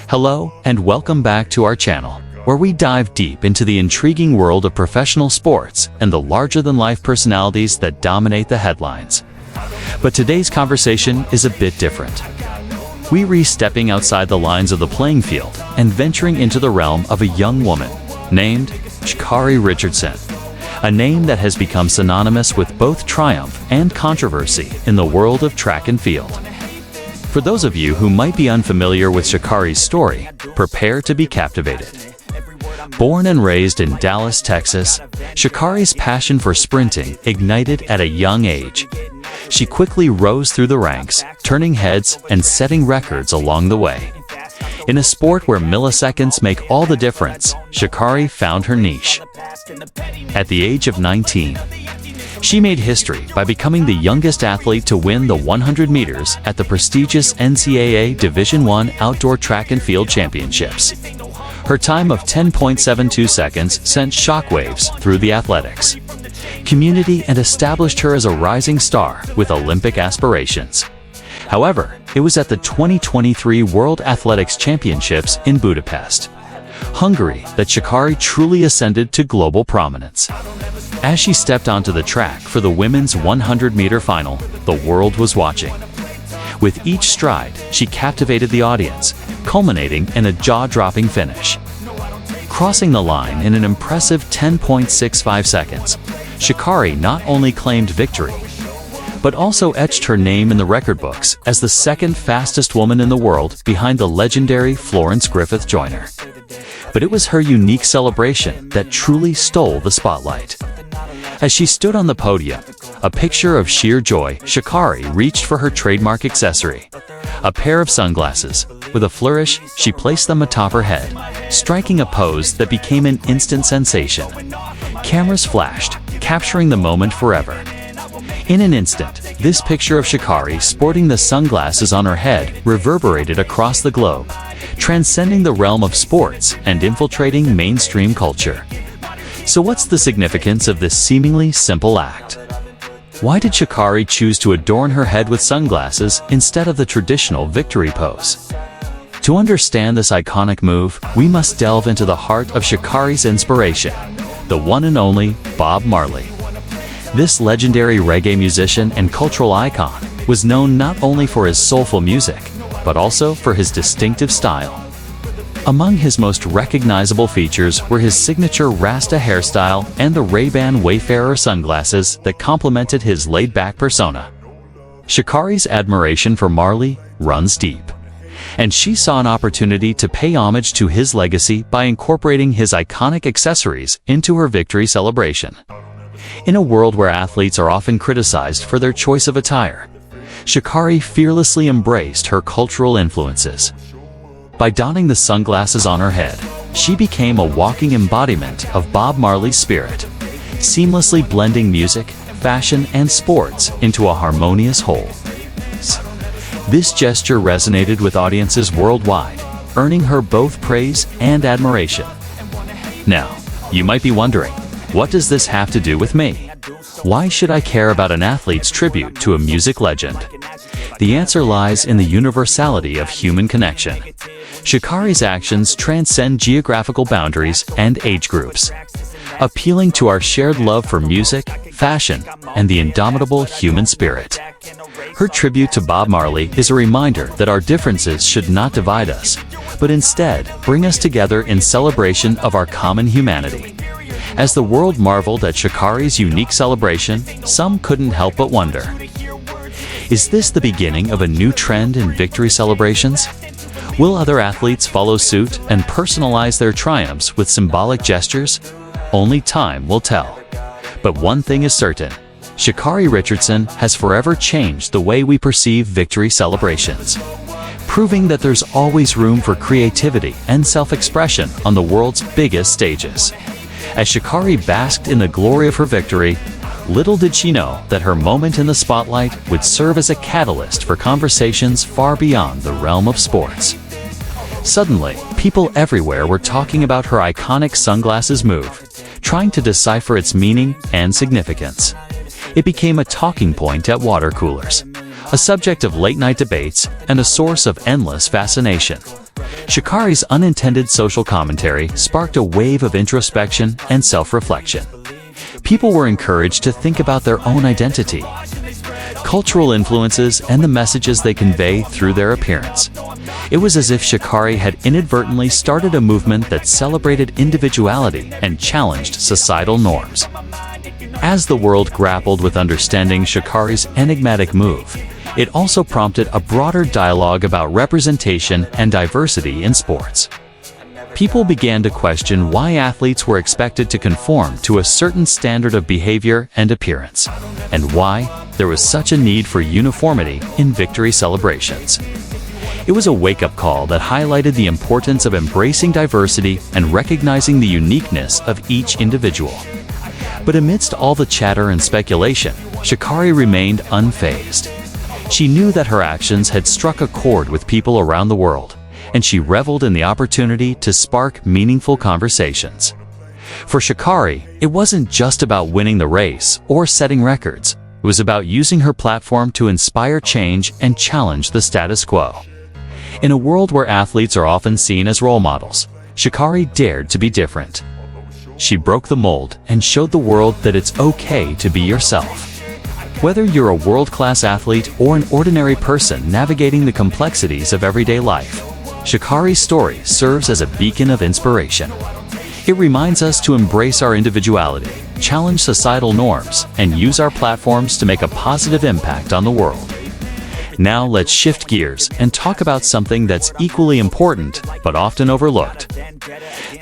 Hello and welcome back to our channel, where we dive deep into the intriguing world of professional sports and the larger-than-life personalities that dominate the headlines. But today's conversation is a bit different. We're stepping outside the lines of the playing field and venturing into the realm of a young woman named Sha'Carri Richardson, a name that has become synonymous with both triumph and controversy in the world of track and field. For those of you who might be unfamiliar with Sha'Carri's story, prepare to be captivated. Born and raised in Dallas, Texas, Sha'Carri's passion for sprinting ignited at a young age. She quickly rose through the ranks, turning heads and setting records along the way. In a sport where milliseconds make all the difference, Sha'Carri found her niche. At the age of 19, she made history by becoming the youngest athlete to win the 100 meters at the prestigious NCAA Division I Outdoor Track and Field Championships. Her time of 10.72 seconds sent shockwaves through the athletics community and established her as a rising star with Olympic aspirations. However, it was at the 2023 World Athletics Championships in Budapest, Hungary, that Sha'Carri truly ascended to global prominence. As she stepped onto the track for the women's 100-meter final, the world was watching. With each stride, she captivated the audience, culminating in a jaw-dropping finish. Crossing the line in an impressive 10.65 seconds, Sha'Carri not only claimed victory, but also etched her name in the record books as the second fastest woman in the world behind the legendary Florence Griffith Joyner. But it was her unique celebration that truly stole the spotlight. As she stood on the podium, a picture of sheer joy, Sha'Carri reached for her trademark accessory, a pair of sunglasses. With a flourish, she placed them atop her head, striking a pose that became an instant sensation. Cameras flashed, capturing the moment forever. In an instant, this picture of Sha'Carri sporting the sunglasses on her head reverberated across the globe, transcending the realm of sports and infiltrating mainstream culture. So what's the significance of this seemingly simple act? Why did Sha'Carri choose to adorn her head with sunglasses instead of the traditional victory pose? To understand this iconic move, we must delve into the heart of Sha'Carri's inspiration, the one and only Bob Marley. This legendary reggae musician and cultural icon was known not only for his soulful music, but also for his distinctive style. Among his most recognizable features were his signature Rasta hairstyle and the Ray-Ban Wayfarer sunglasses that complemented his laid-back persona. Sha'Carri's admiration for Marley runs deep, and she saw an opportunity to pay homage to his legacy by incorporating his iconic accessories into her victory celebration. In a world where athletes are often criticized for their choice of attire, Sha'Carri fearlessly embraced her cultural influences. By donning the sunglasses on her head, she became a walking embodiment of Bob Marley's spirit, seamlessly blending music, fashion, and sports into a harmonious whole. This gesture resonated with audiences worldwide, earning her both praise and admiration. Now, you might be wondering, what does this have to do with me? Why should I care about an athlete's tribute to a music legend? The answer lies in the universality of human connection. Sha'Carri's actions transcend geographical boundaries and age groups, appealing to our shared love for music, fashion, and the indomitable human spirit. Her tribute to Bob Marley is a reminder that our differences should not divide us, but instead bring us together in celebration of our common humanity. As the world marveled at Sha'Carri's unique celebration, some couldn't help but wonder, is this the beginning of a new trend in victory celebrations? Will other athletes follow suit and personalize their triumphs with symbolic gestures? Only time will tell. But one thing is certain, Sha'Carri Richardson has forever changed the way we perceive victory celebrations, proving that there's always room for creativity and self-expression on the world's biggest stages. As Sha'Carri basked in the glory of her victory, little did she know that her moment in the spotlight would serve as a catalyst for conversations far beyond the realm of sports. Suddenly, people everywhere were talking about her iconic sunglasses move, trying to decipher its meaning and significance. It became a talking point at water coolers, a subject of late-night debates, and a source of endless fascination. Sha'Carri's unintended social commentary sparked a wave of introspection and self-reflection. People were encouraged to think about their own identity, cultural influences, and the messages they convey through their appearance. It was as if Sha'Carri had inadvertently started a movement that celebrated individuality and challenged societal norms. As the world grappled with understanding Sha'Carri's enigmatic move, it also prompted a broader dialogue about representation and diversity in sports. People began to question why athletes were expected to conform to a certain standard of behavior and appearance, and why there was such a need for uniformity in victory celebrations. It was a wake-up call that highlighted the importance of embracing diversity and recognizing the uniqueness of each individual. But amidst all the chatter and speculation, Sha'Carri remained unfazed. She knew that her actions had struck a chord with people around the world, and she reveled in the opportunity to spark meaningful conversations. For Sha'Carri, it wasn't just about winning the race or setting records. It was about using her platform to inspire change and challenge the status quo. In a world where athletes are often seen as role models, Sha'Carri dared to be different. She broke the mold and showed the world that it's okay to be yourself. Whether you're a world-class athlete or an ordinary person navigating the complexities of everyday life, Sha'Carri's story serves as a beacon of inspiration. It reminds us to embrace our individuality, challenge societal norms, and use our platforms to make a positive impact on the world. Now let's shift gears and talk about something that's equally important but often overlooked: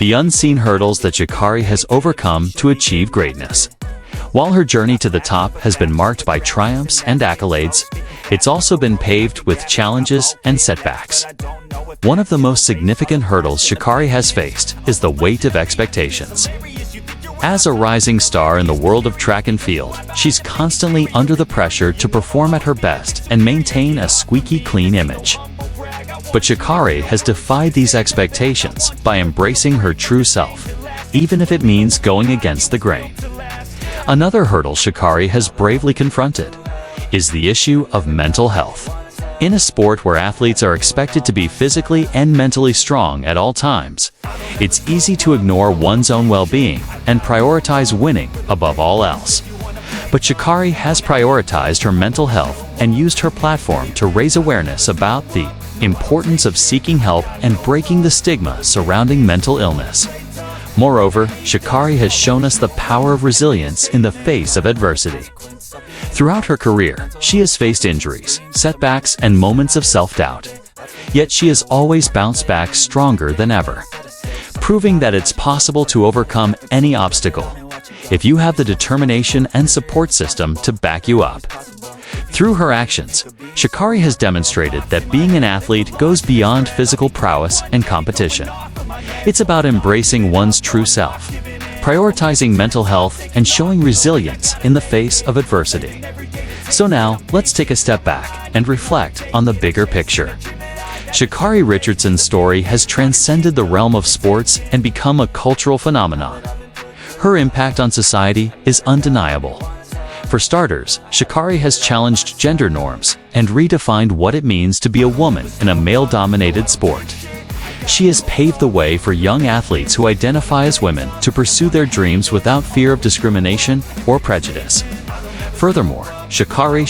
the unseen hurdles that Sha'Carri has overcome to achieve greatness. While her journey to the top has been marked by triumphs and accolades, it's also been paved with challenges and setbacks. One of the most significant hurdles Sha'Carri has faced is the weight of expectations. As a rising star in the world of track and field, she's constantly under the pressure to perform at her best and maintain a squeaky clean image. But Sha'Carri has defied these expectations by embracing her true self, even if it means going against the grain. Another hurdle Sha'Carri has bravely confronted is the issue of mental health. In a sport where athletes are expected to be physically and mentally strong at all times, it's easy to ignore one's own well-being and prioritize winning above all else. But Sha'Carri has prioritized her mental health and used her platform to raise awareness about the importance of seeking help and breaking the stigma surrounding mental illness. Moreover, Sha'Carri has shown us the power of resilience in the face of adversity. Throughout her career, she has faced injuries, setbacks, and moments of self-doubt. Yet she has always bounced back stronger than ever, proving that it's possible to overcome any obstacle if you have the determination and support system to back you up. Through her actions, Sha'Carri has demonstrated that being an athlete goes beyond physical prowess and competition. It's about embracing one's true self, prioritizing mental health, and showing resilience in the face of adversity. So now, let's take a step back and reflect on the bigger picture. Sha'Carri Richardson's story has transcended the realm of sports and become a cultural phenomenon. Her impact on society is undeniable. For starters, Sha'Carri has challenged gender norms and redefined what it means to be a woman in a male-dominated sport. She has paved the way for young athletes who identify as women to pursue their dreams without fear of discrimination or prejudice. Furthermore, Sha'Carri